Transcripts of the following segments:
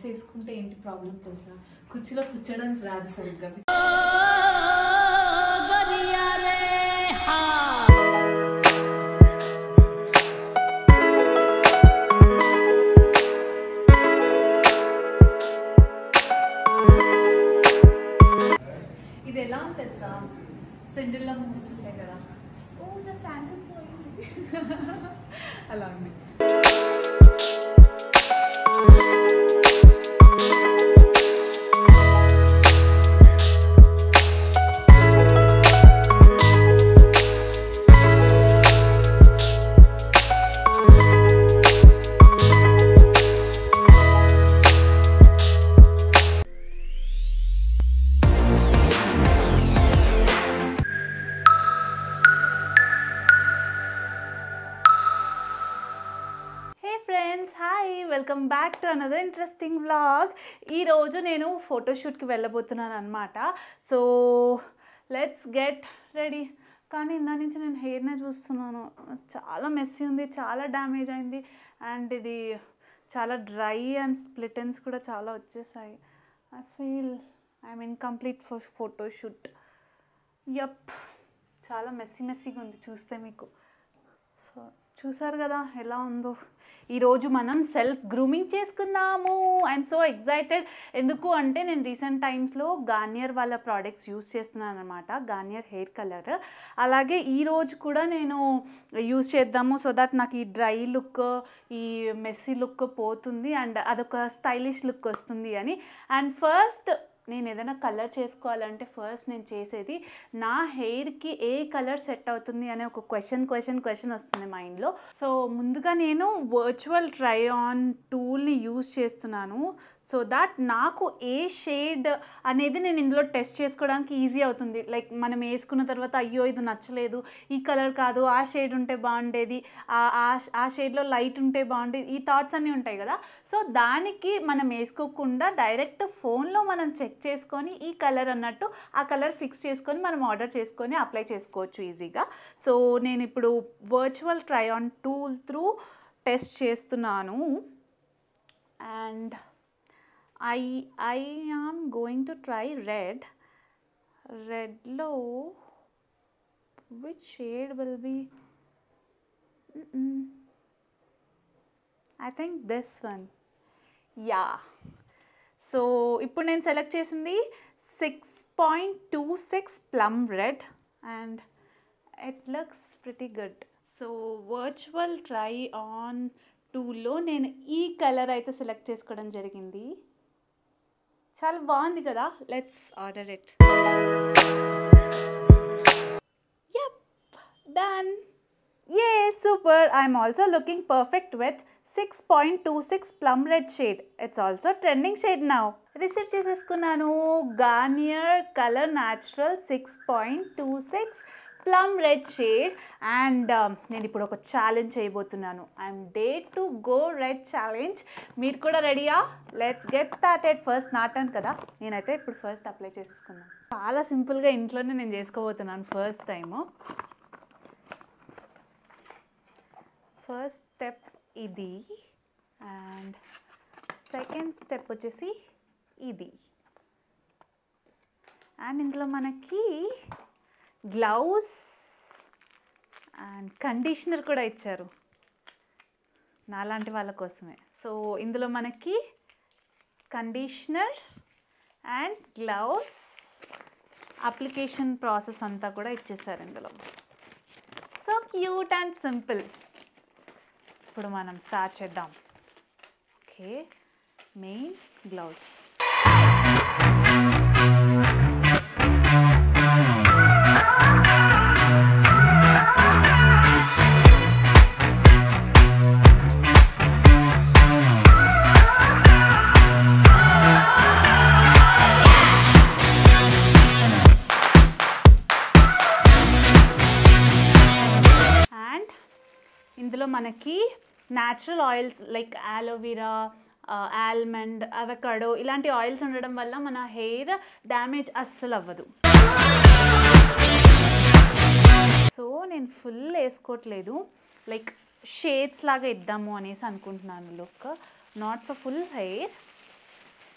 చేసుకుంటే ఏంటి ప్రాబ్లం తెలుసా, కుర్చీలో కూర్చోడానికి రాదు సరిగ్గా. ఇది ఎలా ఉంది తెలుసా, సెండిల్లా మూవీస్ ఉంటాయి కదా, ఓ నా శాండిల్ పోయింది అలా ఉంది. Welcome back to another interesting vlog. ఈరోజు నేను ఫోటోషూట్కి వెళ్ళబోతున్నాను అనమాట. So let's get ready. కానీ ఇందా నుంచి నేను హెయిర్నే చూస్తున్నాను, చాలా మెస్సీ ఉంది, చాలా డ్యామేజ్ అయింది, అండ్ ఇది చాలా డ్రై అండ్ స్ప్లిట్ ఎండ్స్ కూడా చాలా వచ్చేసాయి. I feel I'm incomplete for photoshoot. Yup, చాలా మెస్సీగా ఉంది చూస్తే మీకు. సో చూసారు కదా ఎలా ఉందో. ఈరోజు మనం సెల్ఫ్ గ్రూమింగ్ చేసుకుందాము. I'm so excited. ఎందుకు అంటే నేను రీసెంట్ టైమ్స్లో గార్నియర్ వాళ్ళ ప్రోడక్ట్స్ యూస్ చేస్తున్నాను అనమాట, గార్నియర్ హెయిర్ కలర్. అలాగే ఈరోజు కూడా నేను యూస్ చేద్దాము, సో దట్ నాకు ఈ డ్రై లుక్, ఈ మెస్సీ లుక్ పోతుంది అండ్ అదొక స్టైలిష్ లుక్ వస్తుంది అని. అండ్ ఫస్ట్ నేను ఏదైనా కలర్ చేసుకోవాలంటే ఫస్ట్ నేను చేసేది నా హెయిర్కి ఏ కలర్ సెట్ అవుతుంది అనే ఒక క్వశ్చన్ వస్తుంది మైండ్లో. సో ముందుగా నేను వర్చువల్ ట్రై ఆన్ టూల్ని యూజ్ చేస్తున్నాను, సో దాట్ నాకు ఏ షేడ్ అనేది నేను ఇందులో టెస్ట్ చేసుకోవడానికి ఈజీ అవుతుంది. లైక్ మనం వేసుకున్న తర్వాత అయ్యో ఇది నచ్చలేదు, ఈ కలర్ కాదు, ఆ షేడ్ ఉంటే బాగుండేది, ఆ షేడ్లో లైట్ ఉంటే బాగుండేది, ఈ థాట్స్ అన్నీ ఉంటాయి కదా. సో దానికి మనం వేసుకోకుండా డైరెక్ట్ ఫోన్లో మనం చెక్ చేసుకొని ఈ కలర్ అన్నట్టు ఆ కలర్ ఫిక్స్ చేసుకొని మనం ఆర్డర్ చేసుకొని అప్లై చేసుకోవచ్చు ఈజీగా. సో నేను ఇప్పుడు virtual try on tool through test చేస్తున్నాను. And I am going to try red. Red low, which shade will be? I think this one. Yeah. So ఇప్పుడు నేను సెలెక్ట్ చేసింది 6.26 plum red and it looks pretty good. So virtual try on టూల్లో నేను ఈ colour అయితే select చేసుకోవడం జరిగింది. చాలా బాగుంది కదా. Let's order it. Yup, done. Yeah, super. I'm also looking perfect with 6.26 plum red shade. It's also trending shade now. Receive చేసేసుకున్నాను Garnier colour natural 6.26 plum red shade. And నేను ఇప్పుడు ఒక ఛాలెంజ్ చేయబోతున్నాను. I'm day to go red challenge. మీరు కూడా రెడీయా? Let's get started. First నా turn కదా, నేనైతే ఇప్పుడు ఫస్ట్ అప్లై చేసుకున్నాను. చాలా సింపుల్గా ఇంట్లోనే నేను చేసుకోబోతున్నాను ఫస్ట్ టైము. ఫస్ట్ స్టెప్ ఇది అండ్ సెకండ్ స్టెప్ వచ్చేసి ఇది. అండ్ ఇందులో మనకి గ్లౌస్ అండ్ కండిషనర్ కూడా ఇచ్చారు నాలాంటి వాళ్ళ కోసమే. సో ఇందులో మనకి conditioner and gloves application process అంతా కూడా ఇచ్చేసారు ఇందులో. So cute and simple. ఇప్పుడు మనం స్టార్ట్ చేద్దాం. Okay, main gloves. ఇందులో మనకి natural oils like aloe vera, almond, avocado ఇలాంటి ఆయిల్స్ ఉండడం వల్ల మన హెయిర్ డ్యామేజ్ అస్సలు అవ్వదు. సో నేను ఫుల్ వేసుకోవట్లేదు, లైక్ షేడ్స్ లాగా ఇద్దాము అనేసి అనుకుంటున్నాను look, not for full hair.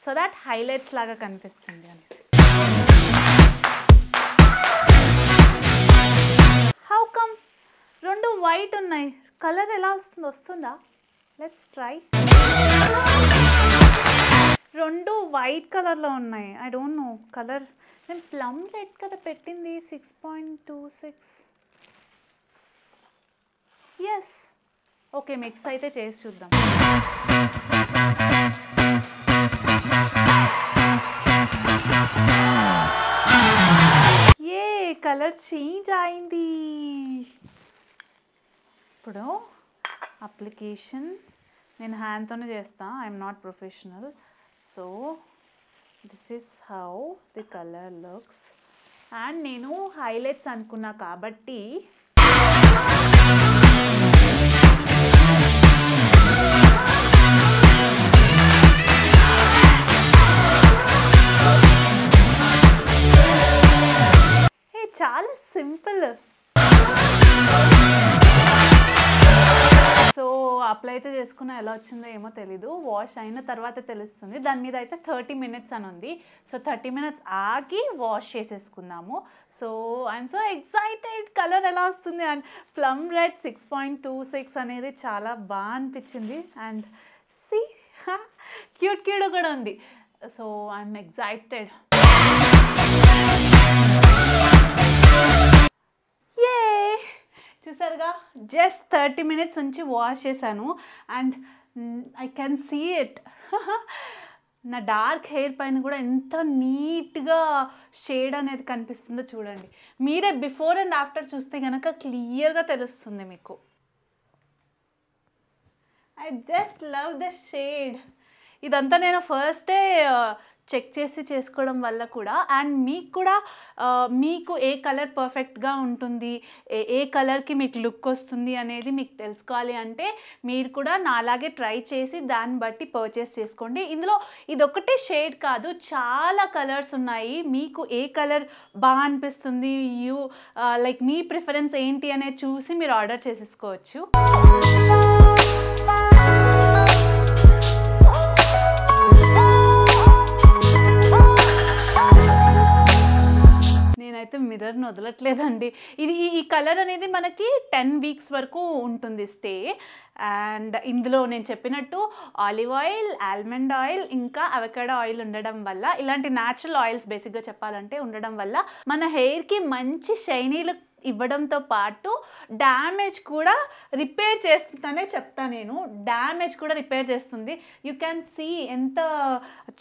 So that highlights లాగా కనిపిస్తుంది అనేసి. హౌ కమ్ రెండు వైట్ ఉన్నాయి, కలర్ ఎలా వస్తుందా? Let's try. రెండు వైట్ కలర్లో ఉన్నాయి. I don't know colour. నేను ప్లమ్ రెడ్ కదా పెట్టింది. 6.26. ఎస్, ఓకే, మిక్స్ అయితే చేసి చూద్దాం. ఏ కలర్ చేంజ్ అయింది. ఇప్పుడు అప్లికేషన్ నేను హ్యాండ్తోనే చేస్తా. I'm not professional. So this is how the colour looks. And నేను హైలైట్స్ అనుకున్నా కాబట్టి చాలా సింపుల్. సో అప్లై అయితే చేసుకున్నా, ఎలా వచ్చిందో ఏమో తెలీదు. వాష్ అయిన తర్వాత తెలుస్తుంది. దాని మీద అయితే 30 minutes అని ఉంది. సో 30 minutes ఆగి వాష్ చేసేసుకుందాము. So I'm so excited colour ఎలా వస్తుంది. అండ్ ప్లమ్ రెడ్ 6.26 అనేది చాలా బాగా అనిపించింది. అండ్ సి క్యూట్ కూడా ఉంది. So I'm excited. చూసారుగా, జస్ట్ 30 minutes నుంచి వాష్ చేశాను. And I can see it. నా డార్క్ హెయిర్ పైన కూడా ఎంత నీట్గా షేడ్ అనేది కనిపిస్తుందో చూడండి. మీరే బిఫోర్ అండ్ ఆఫ్టర్ చూస్తే కనుక క్లియర్గా తెలుస్తుంది మీకు. I just love the shade. ఇదంతా నేను ఫస్టే చెక్ చేసి చేసుకోవడం వల్ల కూడా. అండ్ మీకు కూడా మీకు ఏ కలర్ పర్ఫెక్ట్గా ఉంటుంది, ఏ కలర్కి మీకు లుక్ వస్తుంది అనేది మీకు తెలుసుకోవాలి అంటే మీరు కూడా నాలాగే ట్రై చేసి దాన్ని బట్టి పర్చేస్ చేసుకోండి. ఇందులో ఇదొక్కటే షేడ్ కాదు, చాలా కలర్స్ ఉన్నాయి. మీకు ఏ కలర్ బాగా అనిపిస్తుంది, లైక్ మీ ప్రిఫరెన్స్ ఏంటి అనేది చూసి మీరు ఆర్డర్ చేసేసుకోవచ్చు. నేనైతే మిర్రర్ని వదలట్లేదండి. ఈ కలర్ అనేది మనకి 10 weeks వరకు ఉంటుంది స్టే. అండ్ ఇందులో నేను చెప్పినట్టు ఆలివ్ ఆయిల్, ఆల్మండ్ ఆయిల్, ఇంకా అవకాడో ఆయిల్ ఉండడం వల్ల, ఇలాంటి న్యాచురల్ ఆయిల్స్ బేసిక్గా చెప్పాలంటే ఉండడం వల్ల మన హెయిర్కి మంచి షైనీ లుక్ ఇవ్వడంతో పాటు డ్యామేజ్ కూడా రిపేర్ చేస్తుందనే చెప్తా నేను. డ్యామేజ్ కూడా రిపేర్ చేస్తుంది. యూ క్యాన్ సీ ఎంత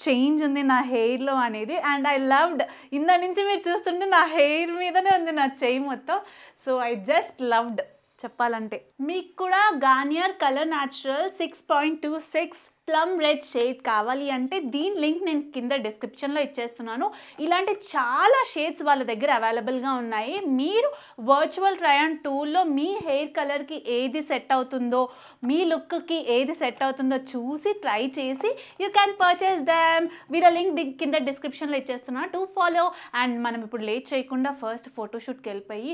చేంజ్ ఉంది నా హెయిర్లో అనేది. And I loved. ఇందా నుంచి మీరు చూస్తుంటే నా హెయిర్ మీదనే ఉంది నా చెయ్యి మొత్తం. సో ఐ జస్ట్ లవ్డ్ చెప్పాలంటే. మీకు కూడా Garnier colour natural 6.26 plum red shade కావాలి అంటే దీని లింక్ నేను కింద డిస్క్రిప్షన్లో ఇచ్చేస్తున్నాను. ఇలాంటి చాలా షేడ్స్ వాళ్ళ దగ్గర అవైలబుల్గా ఉన్నాయి. మీరు వర్చువల్ ట్రై ఆన్ టూల్లో మీ హెయిర్ కలర్కి ఏది సెట్ అవుతుందో, మీ లుక్కి ఏది సెట్ అవుతుందో చూసి ట్రై చేసి యూ క్యాన్ పర్చేస్ దెమ్. వీళ్ళ లింక్ కింద డిస్క్రిప్షన్లో ఇచ్చేస్తున్నాను టు ఫాలో. అండ్ మనం ఇప్పుడు లేట్ చేయకుండా ఫస్ట్ ఫోటోషూట్కి వెళ్ళిపోయి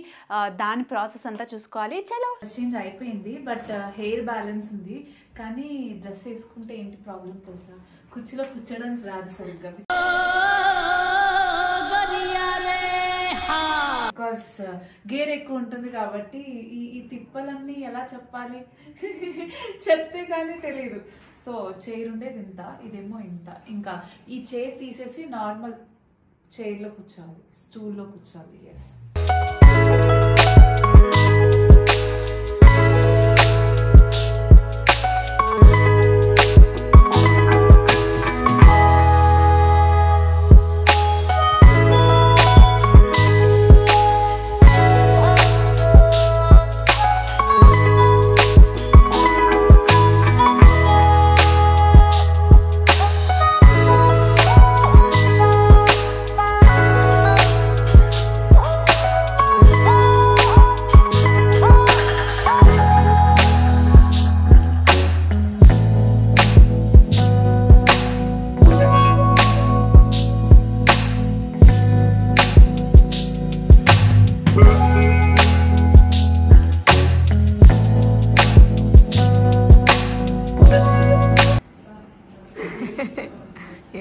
దాని ప్రాసెస్ అంతా చూసుకోవాలి. చలో, చేంజ్ అయిపోయింది బట్ హెయిర్ బ్యాలెన్స్ ఉంది. కానీ డ్రెస్ వేసుకుంటే ఏంటి ప్రాబ్లం తెలుసా, కుర్చీలో కూర్చోడానికి రాదు సరిగ్గా. బికాస్ గేర్ ఎక్కువ ఉంటుంది కాబట్టి ఈ తిప్పలన్నీ ఎలా చెప్పాలి చెప్తే కానీ తెలీదు. సో చైర్ ఉండేది ఇంత, ఇదేమో ఇంత. ఇంకా ఈ చైర్ తీసేసి నార్మల్ చైర్లో కూర్చోవాలి, స్టూల్లో కూర్చోవాలి. ఎస్.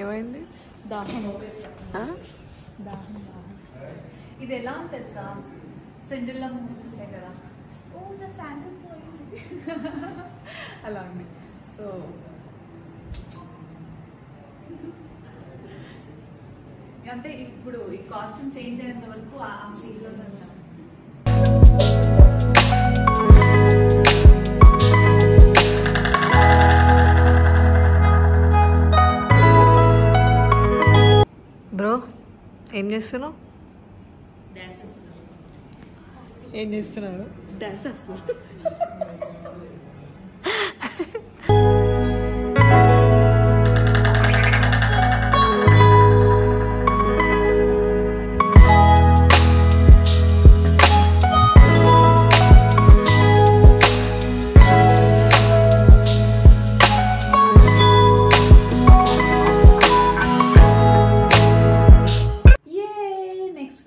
ఏమైంది? దాహం దాహం. ఇది ఎలా ఉంది తెలుసా, సెండిల్లా మూవీస్ ఉంటాయి కదా, ఓ నా శాండిల్ పోయింది అలా ఉంది. సో అంటే ఇప్పుడు ఈ కాస్ట్యూమ్ చేంజ్ అయ్యేంత వరకు ఆ ఫీల్లో ఉంటాను. బ్రో ఏం చేస్తున్నావు? డ్యాన్స్ చేస్తున్నాను. ఏం చేస్తున్నారు? డ్యాన్స్ చేస్తున్నాను.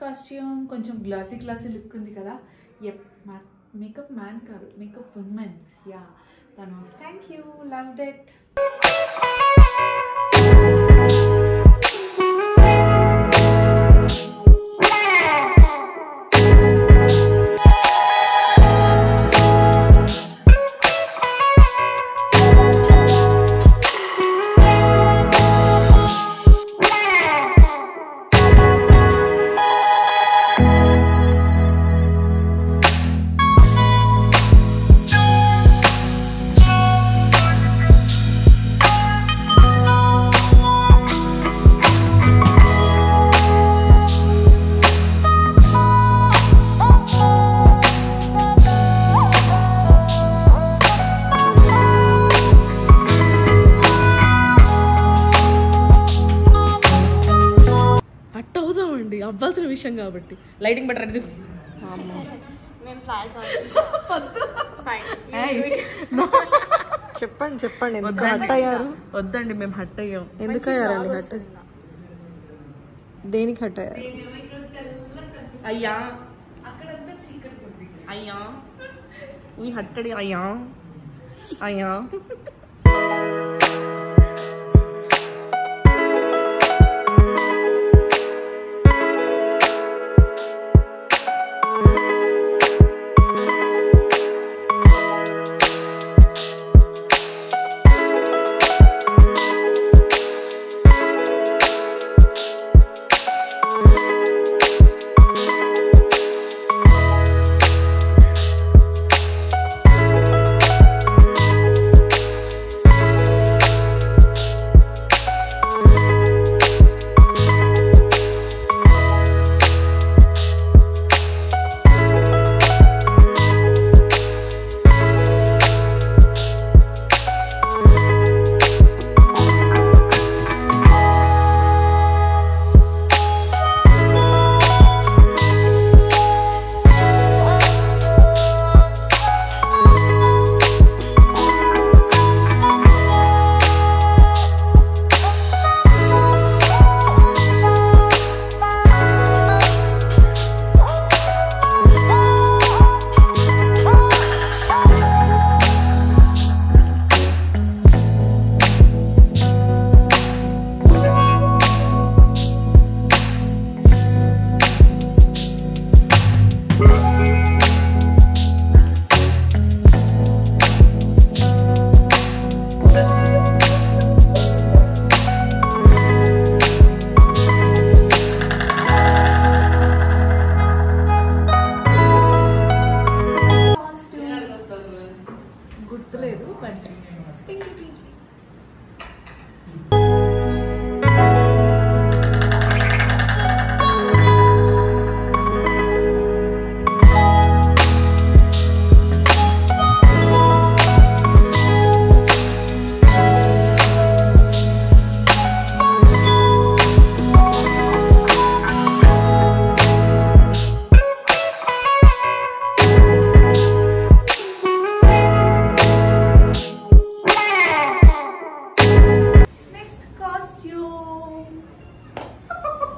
కాస్ట్యూమ్ కొంచెం గ్లాసీ లుక్ ఉంది కదా. మేకప్ మ్యాన్ కాదు, మేకప్ ఉమెన్. యా, తను. Thank you, loved it. అవ్వాల్సిన విషయం కాబట్టి లైటింగ్ బెటర్. అది చెప్పండి చెప్పండి, ఎందుకు హట్ అయ్యారు? వద్దండి, మేము హట్ అయ్యాం. ఎందుకు అయ్యారండి హట్? దేనికి హట్ అయ్యారు? అయ్యా అయ్యా ఈ హట్టడి అయ్యా అయ్యా. గుర్తులేదు, బట్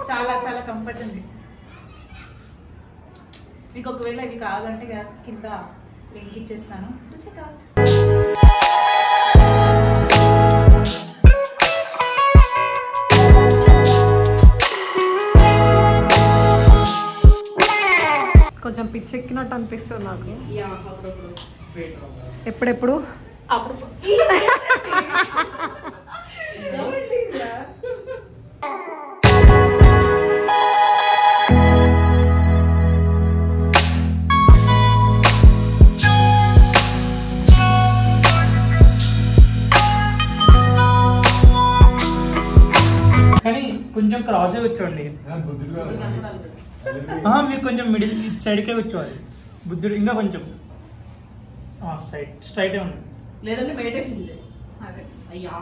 చాలా చాలా కంఫర్ట్ ఉంది. మీకు ఒకవేళ ఇది కావాలంటే కింద లింక్ ఇచ్చేస్తాను. పిచ్చెక్కినట్టు అనిపిస్తుంది నాకు. ఎప్పుడెప్పుడు ఎప్పుడెప్పుడు కానీ కొంచెం క్రాస్ కూర్చోండి. మీరు కొంచెం మిడిల్ సైడ్కే కూర్చోవాలి. బుద్ధుడు ఇంకా కొంచెం స్ట్రైటే ఉంది. లేదంటే మెడిటేషన్ చేయి. అయ్యా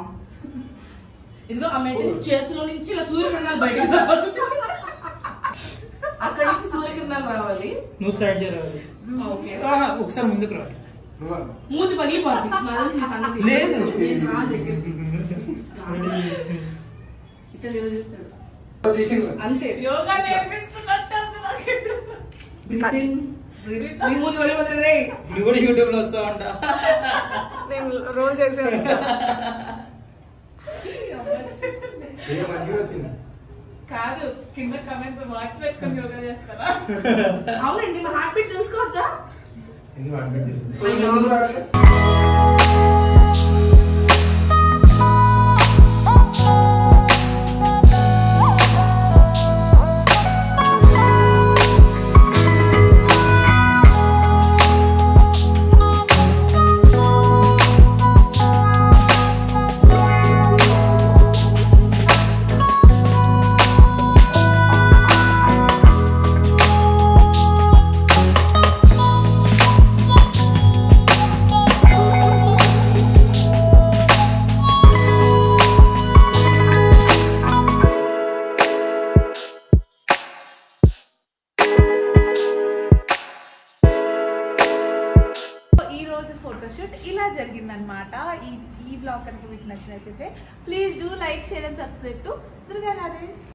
ఇదిగో ఆ మెడిటేషన్ చేతిలో నుంచి ఇలా సూర్యకిరణాలు బయటకు రావాలి. అక్కడి నుంచి సూర్యకిరణాలు రావాలి. నువ్వు స్టార్ట్ చేయాలి. ఒకసారి ముందుకు రావాలి. మూతి పగిలిపోద్ది నాకు తెలిసి ఈ సంగతి. లేదు. నేను రా దగ్గరికి. ఇట్లా నిలదీస్తాడు. అంతే యోగా నేర్పిస్తున్నట్టు మూతి పగిలిపోతుంది రే. నువ్వు కూడా యూట్యూబ్ లో వస్తావంట. నేను రోల్ చేసే కాదు కింద కమెంట్ వాచ్ పెట్టుకొని యోగా చేస్తారా? అవునండి మా హ్యాపీ తెలుసుకోవద్దా? ఫోటోషూట్ ఇలా జరిగిందనమాట. ఈ బ్లాగ్ కనుక మీకు నచ్చినట్లయితే please do like share and subscribe to Durga గాడే.